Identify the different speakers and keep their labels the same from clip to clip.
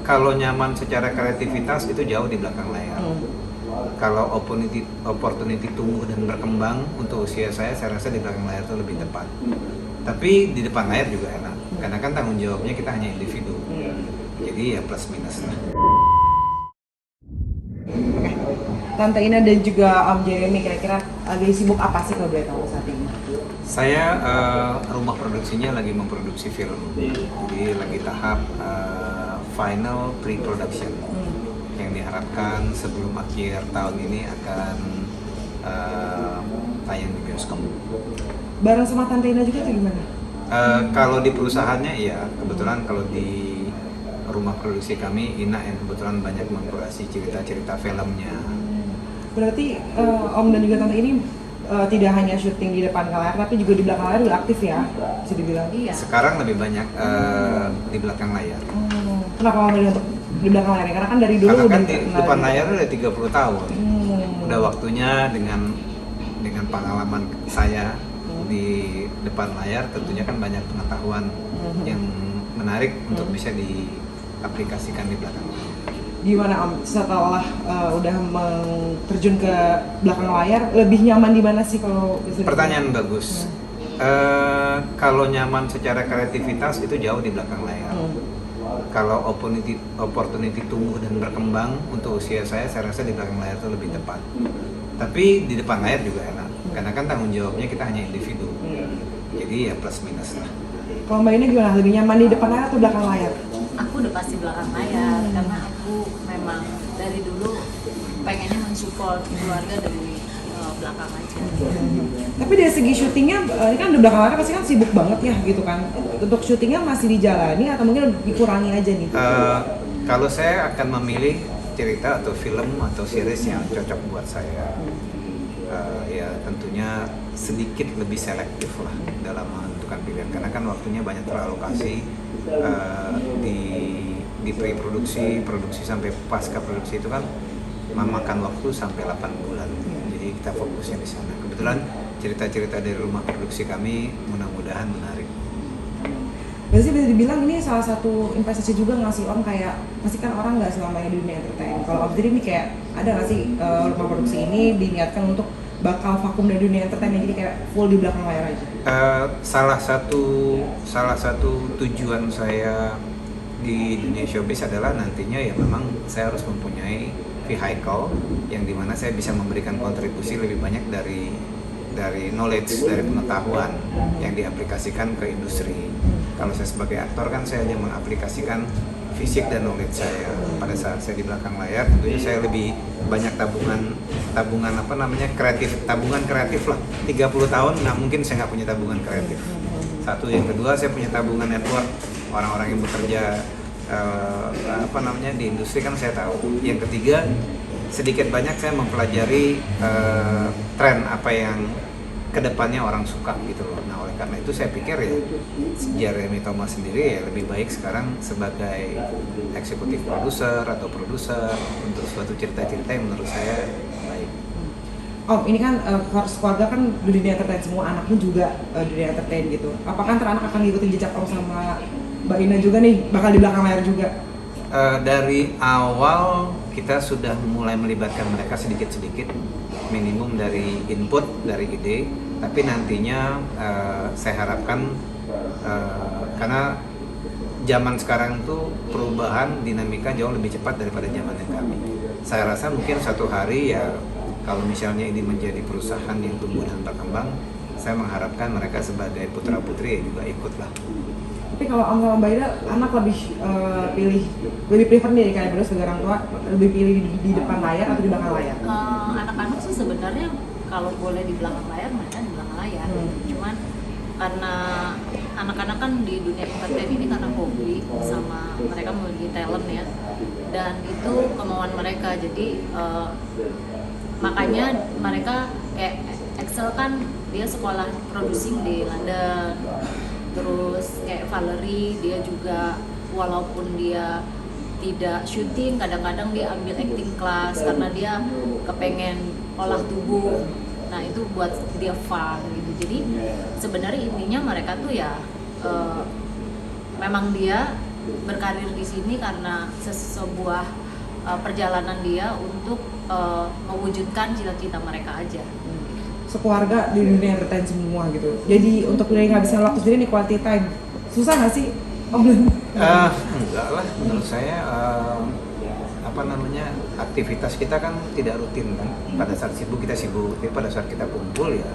Speaker 1: Kalau nyaman secara kreativitas itu jauh di belakang layar. Kalau opportunity tumbuh dan berkembang untuk usia saya rasa di belakang layar itu lebih tepat. Tapi di depan layar juga enak, karena kan tanggung jawabnya kita hanya individu. Jadi ya plus minus lah.
Speaker 2: Oke. Tante Ina dan juga Om Jeremy kira-kira lagi sibuk apa sih kalau boleh tahu saat ini?
Speaker 1: Saya rumah produksinya lagi memproduksi film, jadi lagi tahap final pre-production yang diharapkan sebelum akhir tahun ini akan tayang di bioskop.
Speaker 2: Bareng sama Tante Ina juga atau gimana?
Speaker 1: Kalau di perusahaannya iya, kebetulan kalau di rumah produksi kami Ina yang kebetulan banyak memproduksi cerita-cerita filmnya.
Speaker 2: Berarti Om dan juga Tante ini tidak hanya syuting di depan layar tapi juga di belakang layar juga aktif ya, bisa dibilang.
Speaker 3: Iya.
Speaker 1: Sekarang lebih banyak di belakang layar.
Speaker 2: Kenapa memilih untuk di belakang layar? Karena kan dari dulu
Speaker 1: Karena kan
Speaker 2: udah
Speaker 1: di
Speaker 2: kenal
Speaker 1: depan
Speaker 2: gitu.
Speaker 1: layar udah 30 tahun. Udah waktunya dengan pengalaman saya di depan layar tentunya kan banyak pengetahuan yang menarik untuk bisa diaplikasikan di belakang layar.
Speaker 2: Gimana Om, setelah udah terjun ke belakang layar, lebih nyaman di mana sih kalau bisa dibilang?
Speaker 1: Pertanyaan bagus. Kalau nyaman secara kreativitas itu jauh di belakang layar. Kalau opportunity tumbuh dan berkembang untuk usia saya rasa di belakang layar itu lebih tepat. Tapi di depan layar juga enak, karena kan tanggung jawabnya kita hanya individu. Jadi ya plus minus lah.
Speaker 2: Kalau Mbak Ina gimana? Lebih nyaman di depan layar atau belakang layar?
Speaker 3: Aku udah pasti belakang layar karena aku memang dari dulu pengennya mensupport keluarga dari belakang aja.
Speaker 2: Tapi dari segi syutingnya, ini kan di belakang layar pasti kan sibuk banget ya gitu kan. Untuk syutingnya masih dijalani atau mungkin dikurangi aja nih?
Speaker 1: Kalau saya akan memilih cerita atau film atau series yang cocok buat saya, ya tentunya sedikit lebih selektif lah dalam menentukan pilihan, karena kan waktunya banyak teralokasi di pre-produksi, produksi sampai pasca produksi itu kan memakan waktu sampai 8 bulan. Jadi kita fokusnya di sana. Kebetulan cerita-cerita dari rumah produksi kami mudah-mudahan menarik.
Speaker 2: Berarti bisa dibilang ini salah satu investasi juga nggak sih Om, kayak pasti kan orang nggak selamanya di dunia entertain. Kalau Om sendiri ini kayak ada nggak sih rumah produksi ini diniatkan untuk bakal vakum dari dunia entertain, jadi kayak full di belakang layar aja?
Speaker 1: Salah satu tujuan saya di dunia showbiz adalah nantinya ya memang saya harus mempunyai vehicle yang dimana saya bisa memberikan kontribusi lebih banyak dari knowledge, dari pengetahuan yang diaplikasikan ke industri. Kalau saya sebagai aktor kan saya hanya mengaplikasikan fisik dan knowledge saya. Pada saat saya di belakang layar tentunya saya lebih banyak tabungan kreatif lah. 30 tahun nggak mungkin saya nggak punya tabungan kreatif. Satu, yang kedua saya punya tabungan network, orang-orang yang bekerja di industri kan saya tahu. Yang ketiga, sedikit banyak saya mempelajari tren apa yang kedepannya orang suka gitu loh. Nah oleh karena itu saya pikir ya Jeremy Thomas sendiri ya lebih baik sekarang sebagai eksekutif produser atau produser untuk suatu cerita-cerita yang menurut saya baik.
Speaker 2: Om, ini kan harus keluarga kan di dunia entertain, semua anaknya juga di dunia entertain gitu. Apakah antara anak akan ngikutin jejak Om sama Mbak Ina juga nih, bakal di belakang layar juga?
Speaker 1: Dari awal kita sudah mulai melibatkan mereka sedikit-sedikit, minimum dari input, dari ide, tapi nantinya saya harapkan karena zaman sekarang tuh perubahan dinamika jauh lebih cepat daripada zaman yang kami. Saya rasa mungkin suatu hari ya kalau misalnya ini menjadi perusahaan yang tumbuh dan berkembang, saya mengharapkan mereka sebagai putra-putri juga ikutlah.
Speaker 2: Tapi kalau Om sama Mbak Ina, anak lebih prefer nih kalian berdua sebagai orang tua, lebih pilih di depan layar atau di belakang layar?
Speaker 3: Anak-anak sih sebenarnya kalau boleh di belakang layar mereka di belakang layar. Cuman karena anak-anak kan di dunia entertain ini karena hobi sama mereka memiliki talent ya, dan itu kemauan mereka. Jadi makanya mereka kayak Excel kan dia sekolah producing di London. Terus kayak Valerie, dia juga walaupun dia tidak syuting, kadang-kadang dia ambil acting class karena dia kepengen olah tubuh. Nah itu buat dia fun gitu. Jadi sebenarnya intinya mereka tuh ya memang dia berkarir di sini karena sebuah perjalanan dia untuk mewujudkan cita-cita mereka aja.
Speaker 2: Sekeluarga di dunia entertain semua gitu. Jadi untuk dari ngabisin waktu sendiri nih quality time. Susah nggak sih?
Speaker 1: Enggak lah, menurut saya apa namanya, aktivitas kita kan tidak rutin kan. Pada saat sibuk kita sibuk, tapi pada saat kita kumpul ya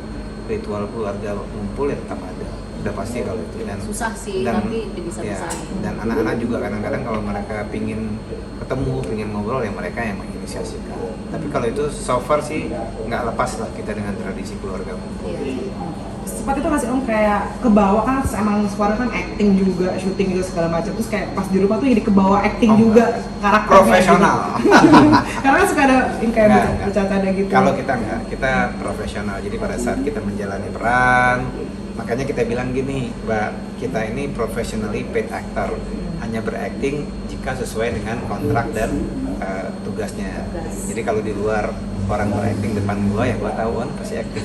Speaker 1: ritual keluarga kumpul ya tetap ada. Udah pasti kalau itu. Dan
Speaker 3: Susah sih, tapi bisa-bisain.
Speaker 1: dan anak-anak juga kadang-kadang kalau mereka pingin ketemu, pingin ngobrol ya mereka yang menginisiasikan. Tapi kalau itu so far sih nggak lepas lah kita dengan tradisi keluarga kumpul.
Speaker 3: Iya.
Speaker 2: Sempat itu masih om kayak kebawa kan emang suara kan acting juga, syuting juga segala macam, terus kayak pas di rumah tuh jadi kebawa acting juga karakternya
Speaker 1: Profesional.
Speaker 2: gitu. Karena kan suka ada yang kayak
Speaker 1: Nggak.
Speaker 2: bercanda gitu.
Speaker 1: Kalau kita enggak, kita profesional. Jadi pada saat kita menjalani peran, makanya kita bilang gini, Mbak, kita ini professionally paid actor, hanya berakting jika sesuai dengan kontrak dan tugasnya. Jadi kalau di luar orang berakting depan gua ya gua tahu kan pasti acting.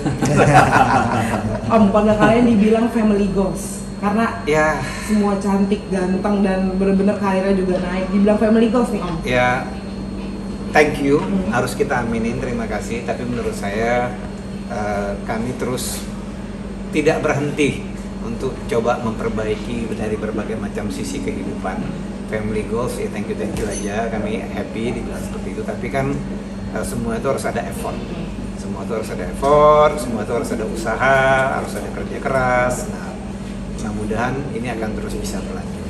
Speaker 2: Om, pada kalian dibilang family goals karena
Speaker 1: Ya,
Speaker 2: semua cantik, ganteng dan bener-bener karirnya juga naik. Dibilang family goals nih om.
Speaker 1: ya, thank you, harus kita aminin, terima kasih. Tapi menurut saya kami terus tidak berhenti untuk coba memperbaiki dari berbagai macam sisi kehidupan. Family goals ya thank you aja, kami happy dibilang seperti itu. Tapi kan semua itu harus ada effort. Semua itu harus ada effort, semua itu harus ada usaha, harus ada kerja keras. Nah, mudah-mudahan ini akan terus bisa berlanjut.